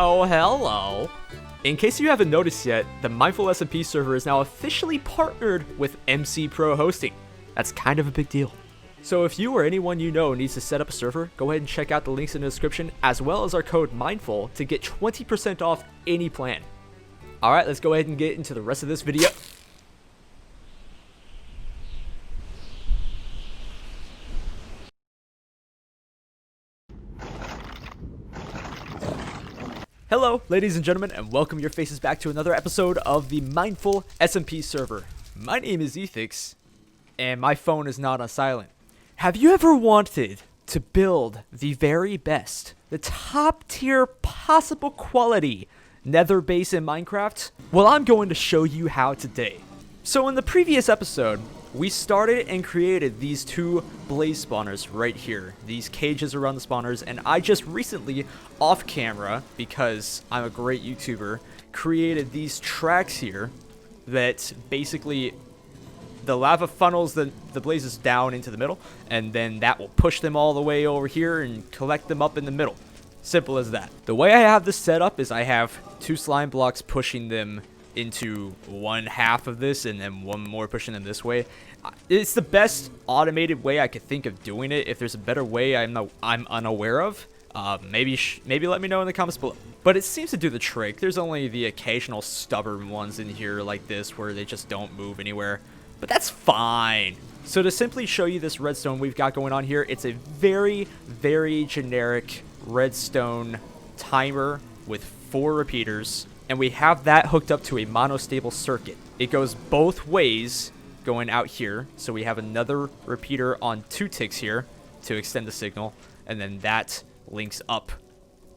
Oh, hello. In case you haven't noticed yet, the Mindful SMP server is now officially partnered with MC Pro Hosting. That's kind of a big deal. So if you or anyone you know needs to set up a server, go ahead and check out the links in the description as well as our code MINDFUL to get 20% off any plan. Alright, let's go ahead and get into the rest of this video. Hello, ladies and gentlemen, and welcome your faces back to another episode of the Mindful SMP server. My name is Ethiqs, and my phone is not on silent. Have you ever wanted to build the very best, the top tier possible quality nether base in Minecraft? Well, I'm going to show you how today. So in the previous episode, we started and created these two blaze spawners right here. These cages around the spawners, and I just recently, off camera, because I'm a great YouTuber, created these tracks here that basically the lava funnels the blazes down into the middle, and then that will push them all the way over here and collect them up in the middle. Simple as that. The way I have this set up is I have two slime blocks pushing them into one half of this and then one more pushing them this way. It's the best automated way I could think of doing it. If there's a better way I'm unaware of, maybe let me know in the comments below. But it seems to do the trick. There's only the occasional stubborn ones in here like this where they just don't move anywhere, but that's fine. So to simply show you this redstone we've got going on here, it's a very generic redstone timer with 4 repeaters, and we have that hooked up to a monostable circuit. It goes both ways going out here, so we have another repeater on 2 ticks here to extend the signal, and then that links up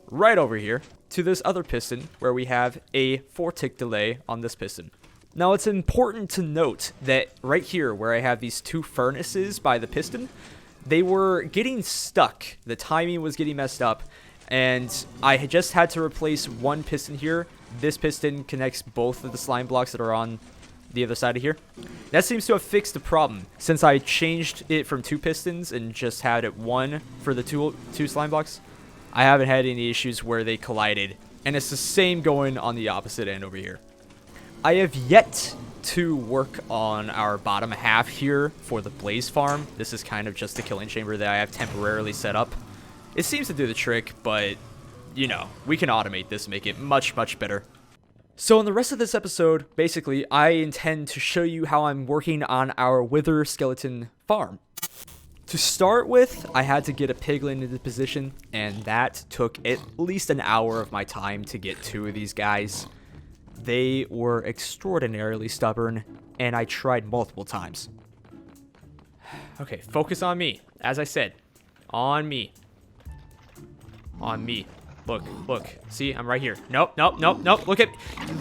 right over here to this other piston where we have a 4-tick delay on this piston. Now it's important to note that right here where I have these 2 furnaces by the piston, they were getting stuck. The timing was getting messed up, and I just had to replace one piston here. This piston connects both of the slime blocks that are on the other side of here. That seems to have fixed the problem. Since I changed it from 2 pistons and just had it 1 for the two slime blocks, I haven't had any issues where they collided. And it's the same going on the opposite end over here. I have yet to work on our bottom half here for the blaze farm. This is kind of just a killing chamber that I have temporarily set up. It seems to do the trick, but you know, we can automate this and make it much better. So in the rest of this episode, basically, I intend to show you how I'm working on our wither skeleton farm. To start with, I had to get a piglin into position, and that took at least an hour of my time to get 2 of these guys. They were extraordinarily stubborn, and I tried multiple times. Okay, focus on me. As I said, on me. On me. Look. See, I'm right here. Nope. Look at me.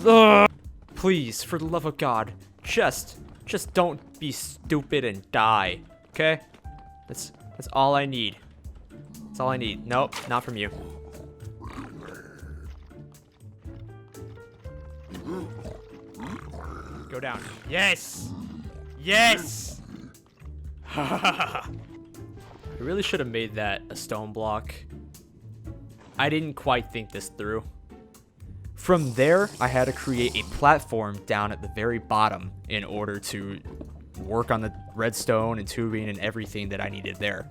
Ugh. Please, for the love of God, just don't be stupid and die. Okay? That's all I need. That's all I need. Nope, not from you. Go down. Yes! I really should have made that a stone block. I didn't quite think this through. From there, I had to create a platform down at the very bottom in order to work on the redstone and tubing and everything that I needed there.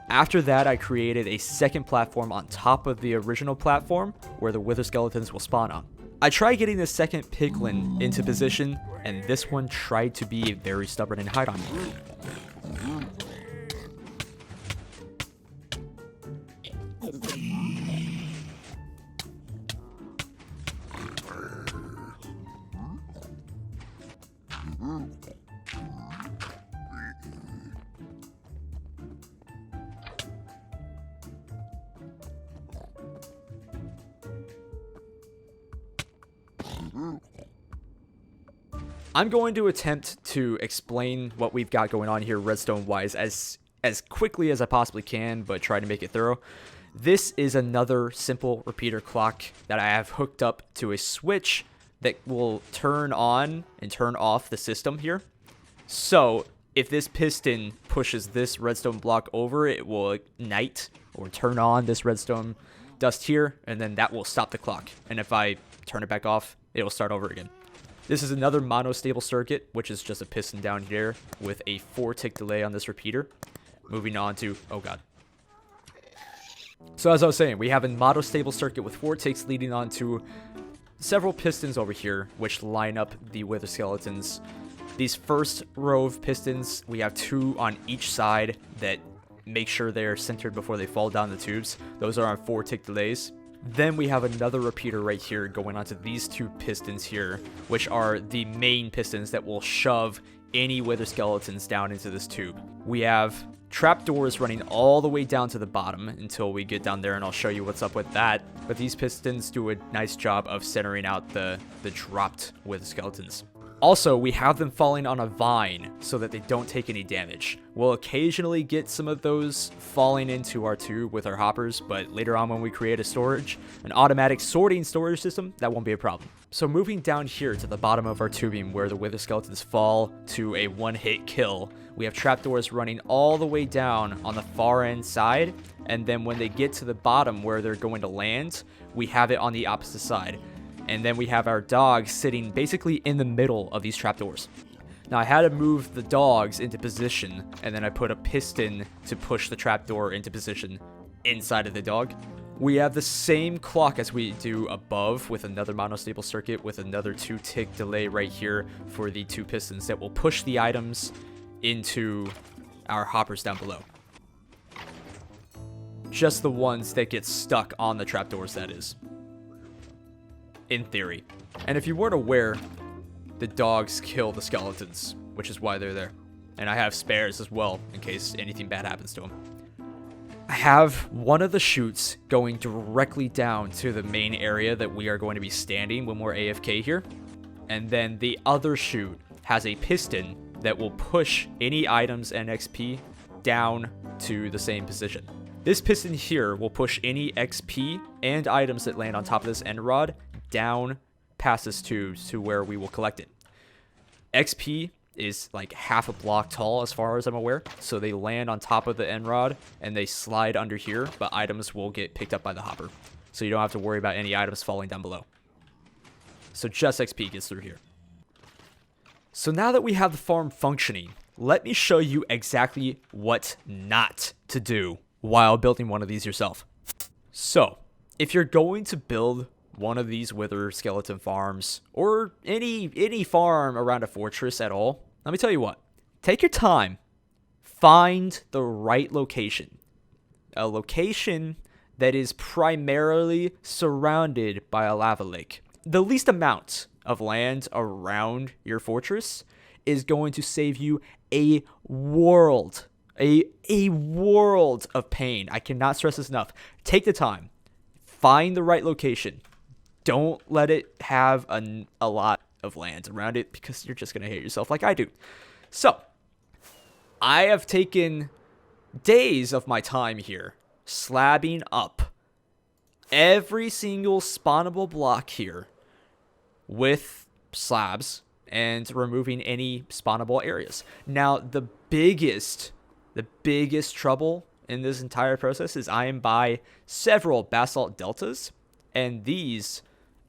After that, I created a second platform on top of the original platform where the wither skeletons will spawn on. I tried getting the second piglin into position, and this one tried to be very stubborn and hide on me. I'm going to attempt to explain what we've got going on here redstone-wise as quickly as I possibly can, but try to make it thorough. This is another simple repeater clock that I have hooked up to a switch that will turn on and turn off the system here. So if this piston pushes this redstone block over, it will ignite or turn on this redstone dust here, and then that will stop the clock. And if I turn it back off, it will start over again. This is another monostable circuit, which is just a piston down here with a 4-tick delay on this repeater. Moving on to, oh god. So as I was saying, we have a monostable circuit with 4 ticks leading on to several pistons over here, which line up the wither skeletons. These first row of pistons, we have 2 on each side that make sure they're centered before they fall down the tubes. Those are on 4-tick delays. Then we have another repeater right here going onto these 2 pistons here, which are the main pistons that will shove any wither skeletons down into this tube. We have trapdoors running all the way down to the bottom until we get down there, and I'll show you what's up with that. But these pistons do a nice job of centering out the dropped wither skeletons. Also, we have them falling on a vine so that they don't take any damage. We'll occasionally get some of those falling into our tube with our hoppers, but later on when we create an automatic sorting storage system, that won't be a problem. So moving down here to the bottom of our tubing where the wither skeletons fall to a 1-hit kill, we have trapdoors running all the way down on the far end side, and then when they get to the bottom where they're going to land, we have it on the opposite side. And then we have our dogs sitting basically in the middle of these trapdoors. Now I had to move the dogs into position, and then I put a piston to push the trapdoor into position inside of the dog. We have the same clock as we do above with another monostable circuit with another 2-tick delay right here for the 2 pistons that will push the items into our hoppers down below. Just the ones that get stuck on the trapdoors, that is. In theory. And if you weren't aware, the dogs kill the skeletons, which is why they're there. And I have spares as well in case anything bad happens to them. I have one of the chutes going directly down to the main area that we are going to be standing when we're AFK here. And then the other chute has a piston that will push any items and XP down to the same position. This piston here will push any XP and items that land on top of this end rod down past this tube to where we will collect it. XP is like half a block tall as far as I'm aware, so they land on top of the end rod and they slide under here, but items will get picked up by the hopper, so you don't have to worry about any items falling down below. So just XP gets through here. So now that we have the farm functioning, let me show you exactly what not to do while building one of these yourself. So if you're going to build one of these wither skeleton farms, or any farm around a fortress at all, let me tell you what. Take your time. Find the right location. A location that is primarily surrounded by a lava lake. The least amount of land around your fortress is going to save you a world. A world of pain. I cannot stress this enough. Take the time. Find the right location. Don't let it have a lot of land around it because you're just going to hate yourself like I do. So, I have taken days of my time here slabbing up every single spawnable block here with slabs and removing any spawnable areas. Now, the biggest trouble in this entire process is I am by several basalt deltas, and these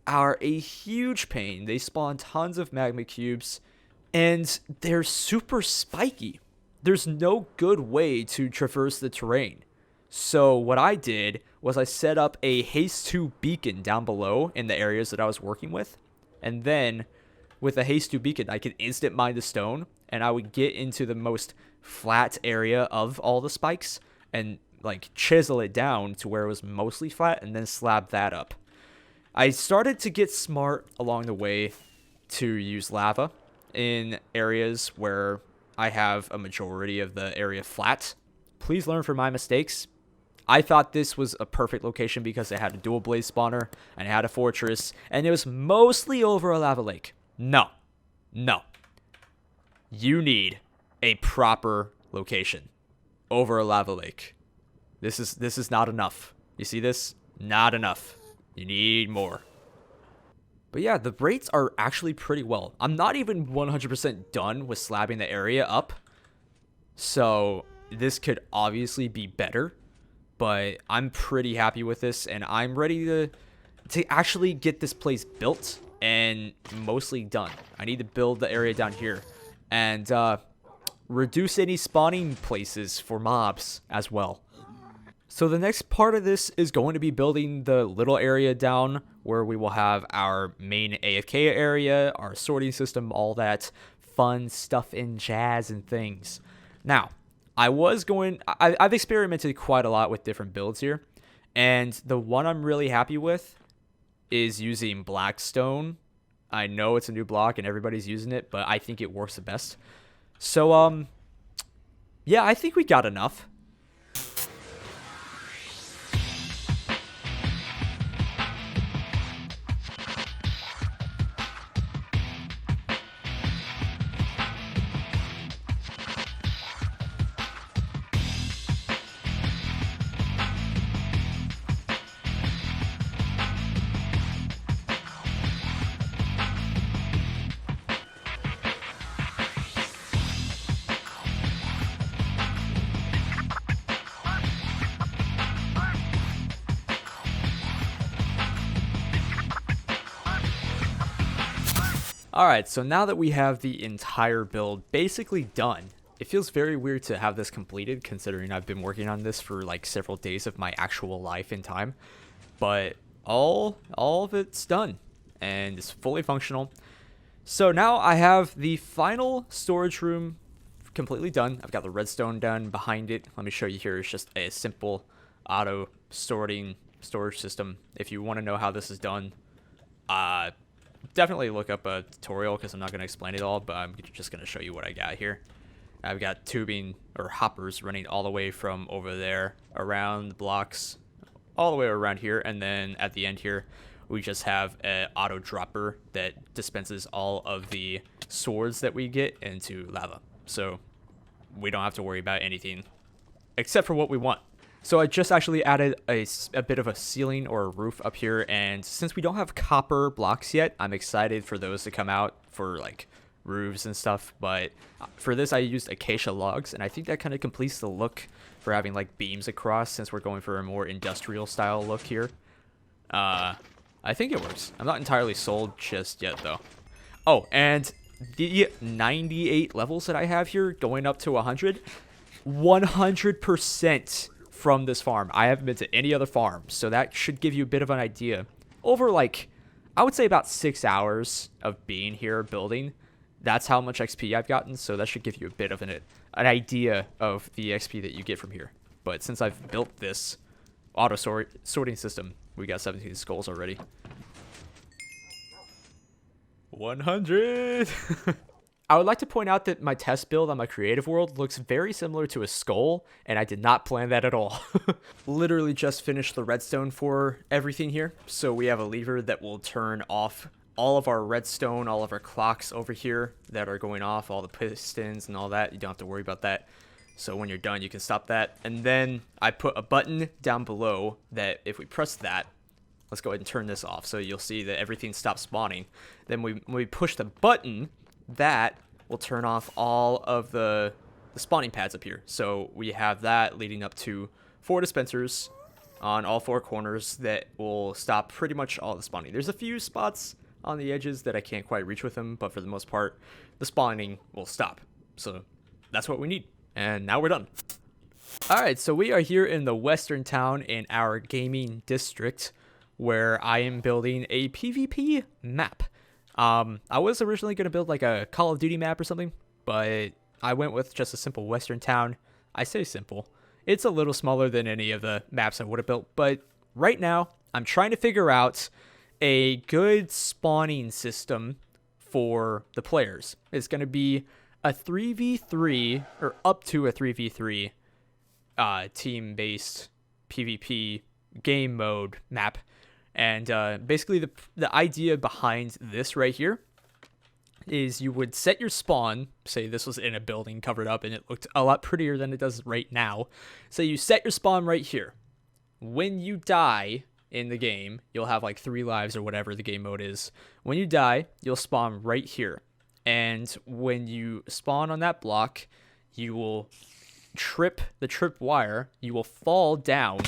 are a huge pain. They spawn tons of magma cubes, and they're super spiky. There's no good way to traverse the terrain. So what I did was I set up a haste 2 beacon down below in the areas that I was working with, and then with a haste 2 beacon, I could instant mine the stone, and I would get into the most flat area of all the spikes and like chisel it down to where it was mostly flat and then slab that up. I started to get smart along the way to use lava in areas where I have a majority of the area flat. Please learn from my mistakes. I thought this was a perfect location because it had a dual blaze spawner and it had a fortress and it was mostly over a lava lake. No. you need a proper location over a lava lake. This is not enough. You see this? Not enough. You need more. But yeah, the rates are actually pretty well. I'm not even 100% done with slabbing the area up. So this could obviously be better. But I'm pretty happy with this. And I'm ready to actually get this place built and mostly done. I need to build the area down here. And reduce any spawning places for mobs as well. So the next part of this is going to be building the little area down where we will have our main AFK area, our sorting system, all that fun stuff and jazz and things. Now, I've experimented quite a lot with different builds here, and the one I'm really happy with is using blackstone. I know it's a new block and everybody's using it, but I think it works the best. So, yeah, I think we got enough. Alright, so now that we have the entire build basically done, it feels very weird to have this completed considering I've been working on this for like several days of my actual life and time. But all of it's done and it's fully functional. So now I have the final storage room completely done. I've got the redstone done behind it. Let me show you here. It's just a simple auto sorting storage system. If you want to know how this is done, definitely look up a tutorial because I'm not going to explain it all, but I'm just going to show you what I got here. I've got tubing or hoppers running all the way from over there around the blocks all the way around here, and then at the end here we just have an auto dropper that dispenses all of the swords that we get into lava, so we don't have to worry about anything except for what we want. So I just actually added a bit of a ceiling or a roof up here, and since we don't have copper blocks yet, I'm excited for those to come out for like roofs and stuff. But for this I used acacia logs, and I think that kind of completes the look for having like beams across, since we're going for a more industrial style look here. I think it works. I'm not entirely sold just yet though. Oh, and the 98 levels that I have here going up to 100% from this farm. I haven't been to any other farm, so that should give you a bit of an idea. Over like, I would say about 6 hours of being here building, that's how much XP I've gotten, so that should give you a bit of an idea of the XP that you get from here. But since I've built this auto sorting system, we got 17 skulls already. 100! I would like to point out that my test build on my creative world looks very similar to a skull, and I did not plan that at all. Literally just finished the redstone for everything here, so we have a lever that will turn off all of our redstone, all of our clocks over here that are going off, all the pistons and all that. You don't have to worry about that. So when you're done, you can stop that. And then I put a button down below that if we press that, let's go ahead and turn this off, so you'll see that everything stops spawning. Then when we push the button, that will turn off all of the spawning pads up here. So we have that leading up to 4 dispensers on all 4 corners that will stop pretty much all the spawning. There's a few spots on the edges that I can't quite reach with them, but for the most part, the spawning will stop. So that's what we need. And now we're done. Alright, so we are here in the western town in our gaming district, where I am building a PvP map. I was originally going to build like a Call of Duty map or something, but I went with just a simple western town. I say simple. It's a little smaller than any of the maps I would have built, but right now I'm trying to figure out a good spawning system for the players. It's going to be a 3v3 or up to a 3v3 team-based PvP game mode map. And basically the idea behind this right here is you would set your spawn, say this was in a building covered up and it looked a lot prettier than it does right now. So you set your spawn right here. When you die in the game, you'll have like 3 lives or whatever the game mode is. When you die, you'll spawn right here. And when you spawn on that block, you will trip the trip wire. You will fall down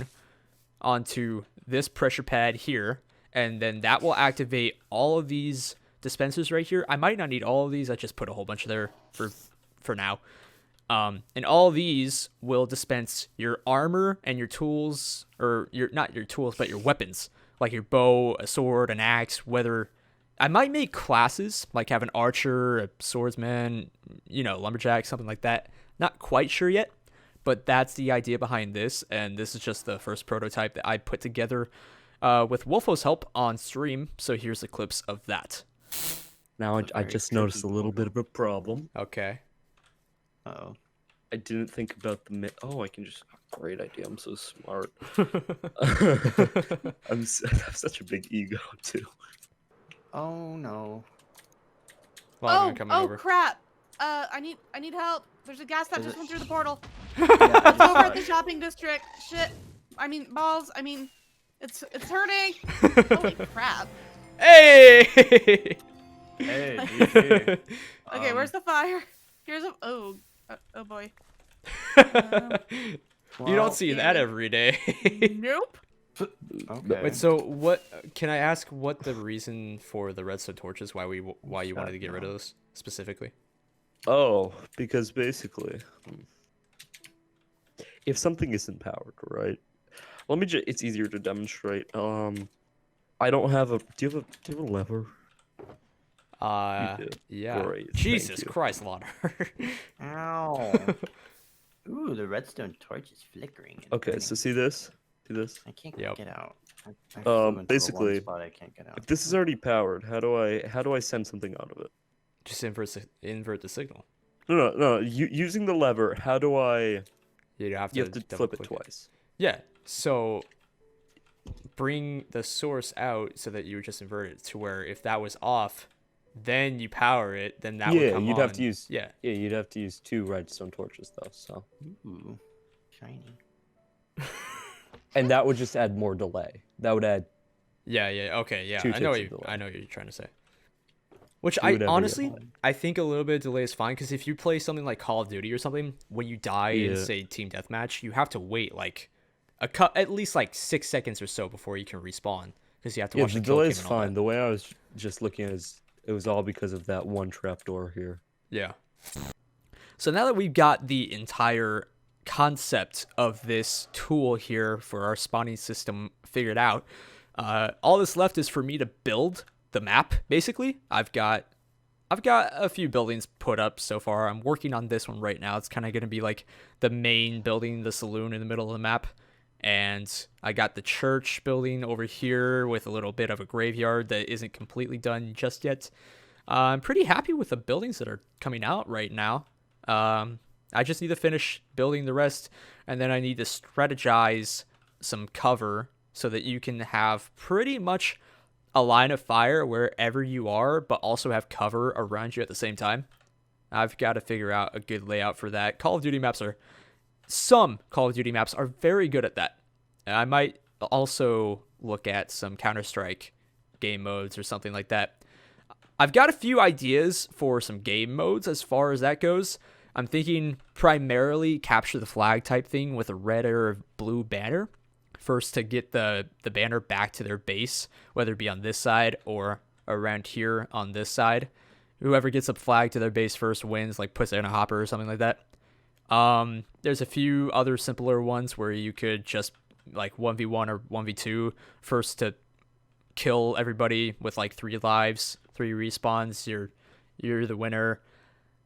onto this pressure pad here, and then that will activate all of these dispensers right here. I might not need all of these. I just put a whole bunch there for now. And all these will dispense your armor and your tools, or not your tools, but your weapons, like your bow, a sword, an axe. Whether I might make classes, like have an archer, a swordsman, lumberjack, something like that. Not quite sure yet, but that's the idea behind this. And this is just the first prototype that I put together with Wolfo's help on stream. So here's the clips of that. Now I just noticed a little bit of a problem. Okay. Oh. I didn't think about I can just... Great idea. I'm so smart. I have such a big ego, too. Oh, no. Oh, crap. I need help. There's a gas that just went through the portal. Yeah, It's over at the shopping district. Shit. I mean, balls. I mean, it's hurting. Holy crap. Hey! Hey, GG. Okay, where's the fire? Here's a... Oh boy. You don't see that every day. Nope. Okay. Wait, so what? Can I ask what the reason for the redstone torches? Why you wanted to get rid of those specifically? Oh, because basically, if something isn't powered, right? It's easier to demonstrate. I don't have a. Do you have a lever? Yeah. Great, Jesus Christ, Lauder. Ow. Ooh, the redstone torch is flickering. Okay, so see this? See this? I can't Yep. get out. I flew into the basically, one spot I can't get out. If this is already powered, how do I send something out of it? Just invert the signal. No. Using the lever, how do I? You have You to have to flip it twice. Yeah. So bring the source out so that you would just invert it to where if that was off, then you power it, then that would come on. You'd have to use. Yeah, you'd have to use 2 redstone torches though. So. Ooh, shiny. And that would just add more delay. That would add. Yeah. Okay. Yeah. 2 I know ticks of delay. what you're trying to say. Which Do I whatever you honestly, want. I think a little bit of delay is fine because if you play something like Call of Duty or something, when you die in say team deathmatch, you have to wait like at least like 6 seconds or so before you can respawn because you have to watch the kill delay cam is and all fine. that. The way I was just looking at it is it was all because of that one trapdoor here. Yeah. So now that we've got the entire concept of this tool here for our spawning system figured out, all that's left is for me to build the map. Basically, I've got a few buildings put up so far. I'm working on this one right now. It's kind of going to be like the main building, the saloon in the middle of the map. And I got the church building over here with a little bit of a graveyard that isn't completely done just yet. I'm pretty happy with the buildings that are coming out right now. I just need to finish building the rest, and then I need to strategize some cover so that you can have pretty much a line of fire wherever you are, but also have cover around you at the same time. I've got to figure out a good layout for that. Some Call of Duty maps are very good at that. I might also look at some Counter-Strike game modes or something like that. I've got a few ideas for some game modes as far as that goes. I'm thinking primarily capture the flag type thing with a red or blue banner. First to get the banner back to their base, whether it be on this side or around here on this side. Whoever gets a flag to their base first wins, like puts it in a hopper or something like that. There's a few other simpler ones where you could just like 1v1 or 1v2 first to kill everybody with like 3 lives, 3 respawns. You're the winner.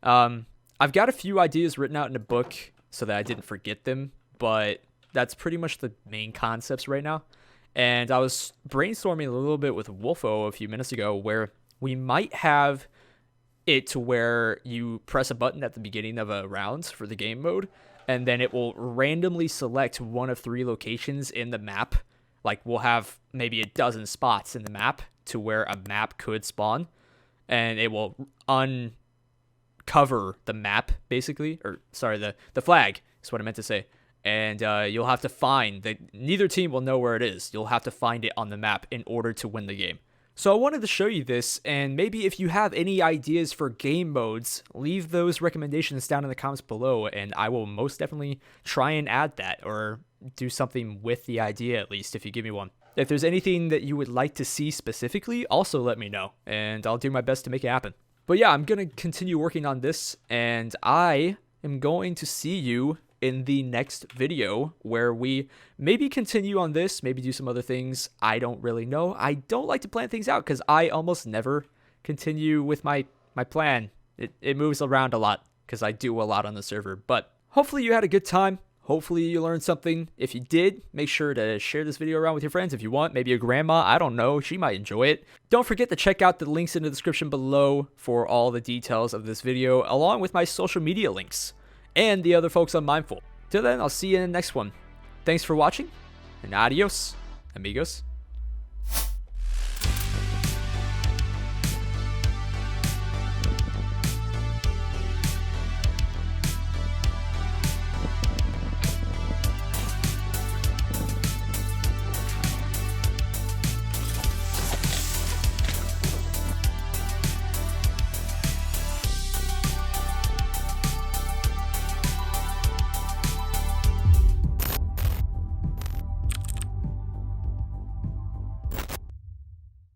I've got a few ideas written out in a book so that I didn't forget them, but that's pretty much the main concepts right now. And I was brainstorming a little bit with Wolfo a few minutes ago where we might have it to where you press a button at the beginning of a round for the game mode, and then it will randomly select one of 3 locations in the map. Like we'll have maybe a dozen spots in the map to where a map could spawn. and it will uncover the map, basically. Or, sorry, the flag is what I meant to say. And you'll have to find that neither team will know where it is. You'll have to find it on the map in order to win the game. So I wanted to show you this, and maybe if you have any ideas for game modes, leave those recommendations down in the comments below, and I will most definitely try and add that, or do something with the idea at least, if you give me one. If there's anything that you would like to see specifically, also let me know, and I'll do my best to make it happen. But yeah, I'm going to continue working on this, and I am going to see you in the next video, where we maybe continue on this, maybe do some other things. I don't really know. I don't like to plan things out because I almost never continue with my plan. It moves around a lot because I do a lot on the server. But hopefully you had a good time. Hopefully you learned something. If you did, make sure to share this video around with your friends if you want. Maybe your grandma, I don't know, she might enjoy it. Don't forget to check out the links in the description below for all the details of this video, along with my social media links and the other folks on Mindful. Till then, I'll see you in the next one. Thanks for watching, and adios, amigos.